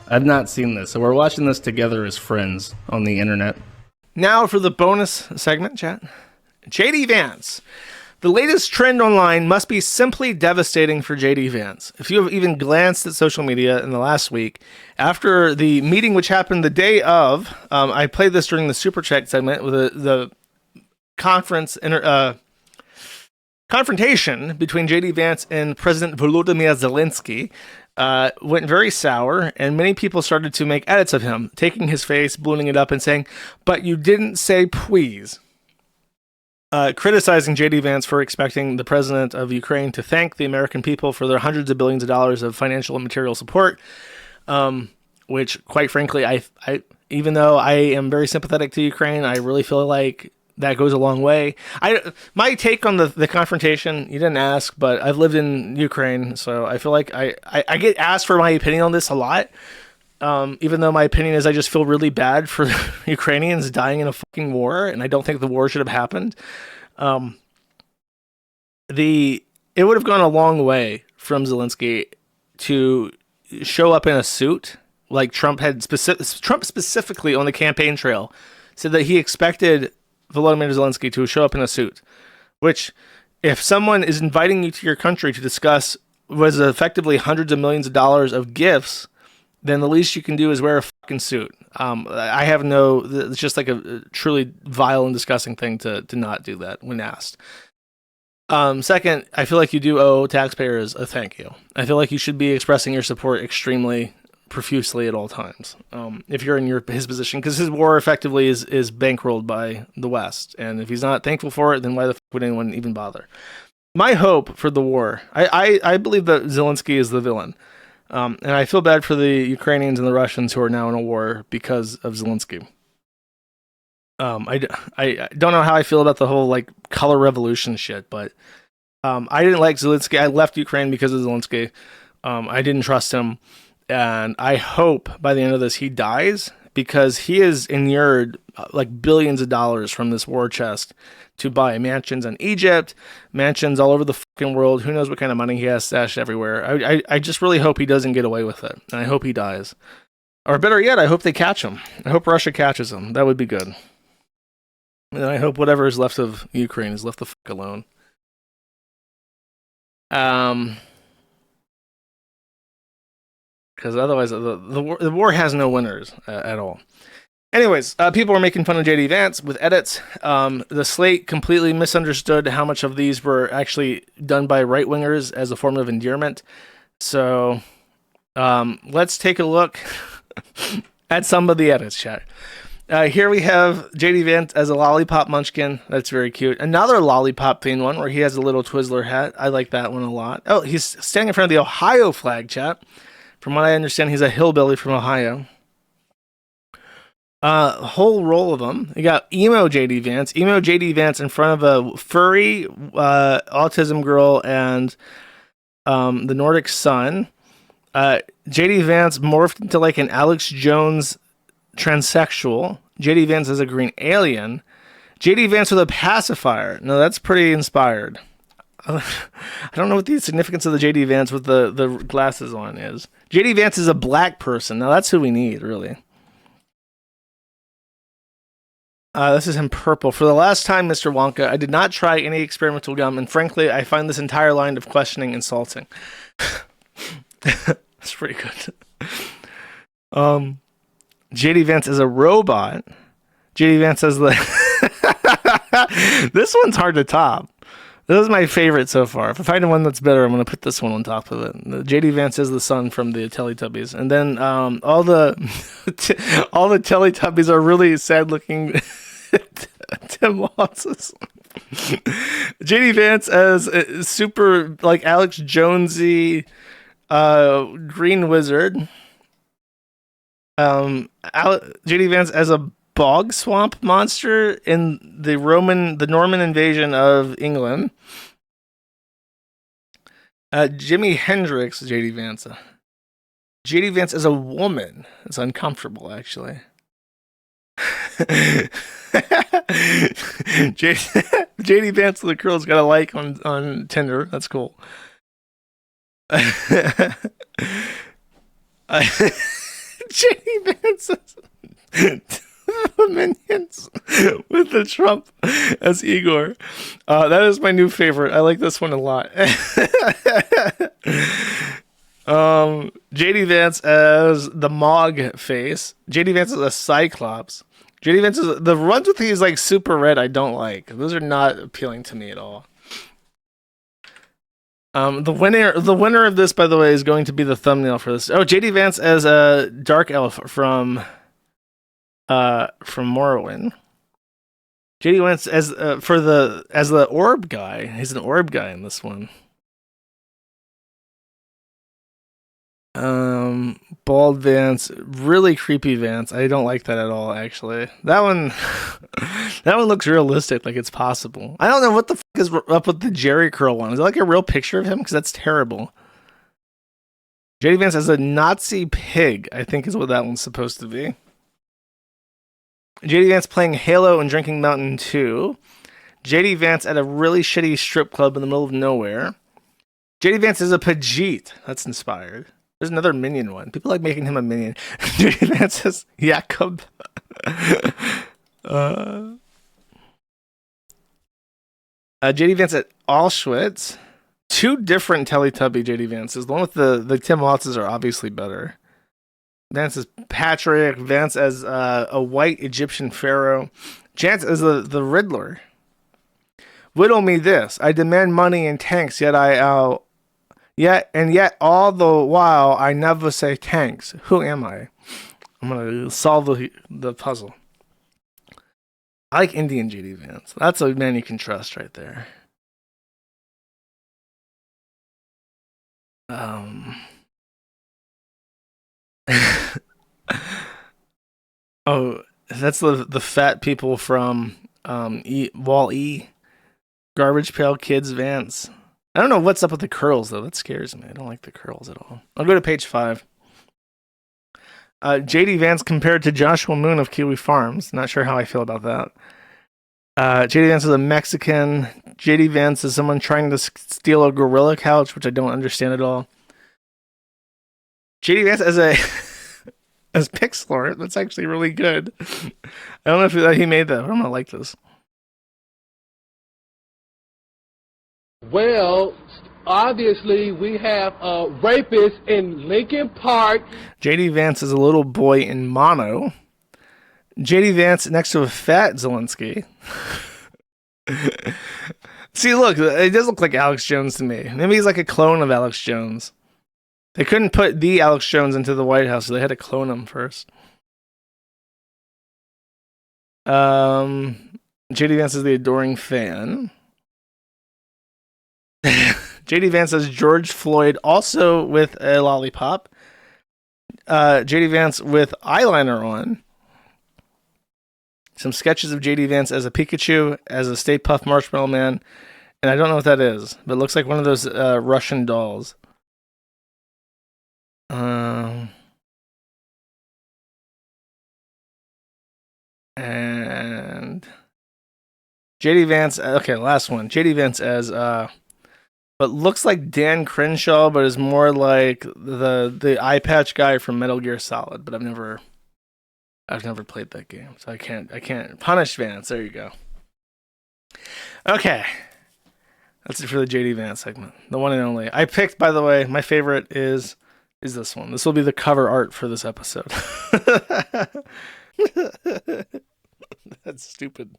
I've not seen this, so we're watching this together as friends on the internet. Now for the bonus segment, chat. JD Vance. The latest trend online must be simply devastating for JD Vance. If you have even glanced at social media in the last week, after the meeting which happened the day of, I played this during the Super Chat segment with the confrontation between JD Vance and President Volodymyr Zelensky went very sour, and many people started to make edits of him, taking his face, ballooning it up, and saying, "But you didn't say please." Criticizing JD Vance for expecting the president of Ukraine to thank the American people for their hundreds of billions of dollars of financial and material support, which, quite frankly, I even though I am very sympathetic to Ukraine, I really feel like that goes a long way. My take on the confrontation, you didn't ask, but I've lived in Ukraine, so I feel like I get asked for my opinion on this a lot. Even though my opinion is I just feel really bad for Ukrainians dying in a fucking war, and I don't think the war should have happened. It would have gone a long way from Zelensky to show up in a suit, like Trump specifically on the campaign trail said that he expected Volodymyr Zelensky to show up in a suit, which, if someone is inviting you to your country to discuss was effectively hundreds of millions of dollars of gifts, then the least you can do is wear a fucking suit. It's just like a truly vile and disgusting thing to not do that when asked. Second, I feel like you do owe taxpayers a thank you. I feel like you should be expressing your support extremely profusely at all times. If you're in his position, because his war effectively is bankrolled by the West. And if he's not thankful for it, then why the fuck would anyone even bother? My hope for the war, I believe that Zelensky is the villain. And I feel bad for the Ukrainians and the Russians who are now in a war because of Zelensky. I don't know how I feel about the whole like color revolution shit, but I didn't like Zelensky. I left Ukraine because of Zelensky. I didn't trust him, and I hope by the end of this he dies, because he has inured like billions of dollars from this war chest to buy mansions in Egypt, mansions all over the fucking world. Who knows what kind of money he has stashed everywhere. I just really hope he doesn't get away with it. And I hope he dies. Or better yet, I hope they catch him. I hope Russia catches him. That would be good. And I hope whatever is left of Ukraine is left the fuck alone. Because otherwise the war has no winners at all. Anyways, people were making fun of JD Vance with edits. The slate completely misunderstood how much of these were actually done by right-wingers as a form of endearment. So let's take a look at some of the edits, chat. Here we have JD Vance as a lollipop munchkin. That's very cute. Another lollipop themed one where he has a little Twizzler hat. I like that one a lot. Oh, he's standing in front of the Ohio flag, chat. From what I understand, he's a hillbilly from Ohio. Whole roll of them. You got emo JD Vance. Emo JD Vance in front of a furry autism girl and the Nordic sun. JD Vance morphed into like an Alex Jones transsexual. JD Vance as a green alien. JD Vance with a pacifier. No, that's pretty inspired. I don't know what the significance of the JD Vance with the glasses on is. JD Vance is a black person. Now that's who we need, really. This is him purple. For the last time, Mr. Wonka, I did not try any experimental gum, and frankly, I find this entire line of questioning insulting. That's pretty good. JD Vance is a robot. JD Vance says this one's hard to top. This is my favorite so far. If I find one that's better, I'm going to put this one on top of it. JD Vance is the son from the Teletubbies. And then all the Teletubbies are really sad-looking Tim Losses. JD Vance as a super, like, Alex Jonesy green wizard. JD Vance as a bog swamp monster in the Norman invasion of England. Jimi Hendrix, JD Vance. JD Vance as a woman. It's uncomfortable, actually. JD Vance the girl's got a like on Tinder. That's cool. JD Vance's the Minions with the Trump as Igor. That is my new favorite. I like this one a lot. JD Vance as the Mog face. JD Vance as a Cyclops. JD Vance is the ones with these like super red. I don't like. Those are not appealing to me at all. The winner of this, by the way, is going to be the thumbnail for this. Oh, JD Vance as a Dark Elf from Morrowind. JD Vance as as the Orb guy. He's an Orb guy in this one. Bald Vance, really creepy Vance. I don't like that at all, actually. That one that one looks realistic, like it's possible. I don't know what the fuck is up with the Jerry curl one. Is it like a real picture of him? Because that's terrible. JD Vance as a Nazi pig, I think is what that one's supposed to be. JD Vance playing Halo and drinking Mountain 2. JD Vance at a really shitty strip club in the middle of nowhere. JD Vance is a Pajit. That's inspired. There's another Minion one. People like making him a Minion. JD Vance says Jakob. JD Vance at Auschwitz. Two different Teletubby JD Vances. The one with the Tim Wattses are obviously better. Vance as Patrick. Vance as a white Egyptian pharaoh. Chance as the Riddler. Whittle me this. I demand money and tanks, yet Yet all the while I never say thanks. Who am I? I'm gonna solve the puzzle. I like Indian JD Vance. That's a man you can trust right there. Oh, that's the fat people from Wall-E. Garbage Pail Kids Vance. I don't know what's up with the curls, though. That scares me. I don't like the curls at all. I'll go to page 5. JD Vance compared to Joshua Moon of Kiwi Farms. Not sure how I feel about that. JD Vance is a Mexican. JD Vance is someone trying to steal a gorilla couch, which I don't understand at all. JD Vance as as Pixlor. That's actually really good. I don't know if he made that, but I'm gonna like this. Well, obviously, we have a rapist in Lincoln Park. JD Vance is a little boy in mono. JD Vance next to a fat Zelensky. See, look, it does look like Alex Jones to me. Maybe he's like a clone of Alex Jones. They couldn't put the Alex Jones into the White House, so they had to clone him first. JD Vance is the adoring fan. JD Vance says George Floyd, also with a lollipop. JD Vance with eyeliner on. Some sketches of JD Vance as a Pikachu, as a Stay Puft Marshmallow Man, and I don't know what that is, but it looks like one of those Russian dolls. And JD Vance, okay, last one. JD Vance as what looks like Dan Crenshaw, but is more like the eye patch guy from Metal Gear Solid. But I've never played that game, so I can't punish Vance. There you go. Okay, that's it for the JD Vance segment, the one and only. I picked, by the way, my favorite is this one. This will be the cover art for this episode. That's stupid.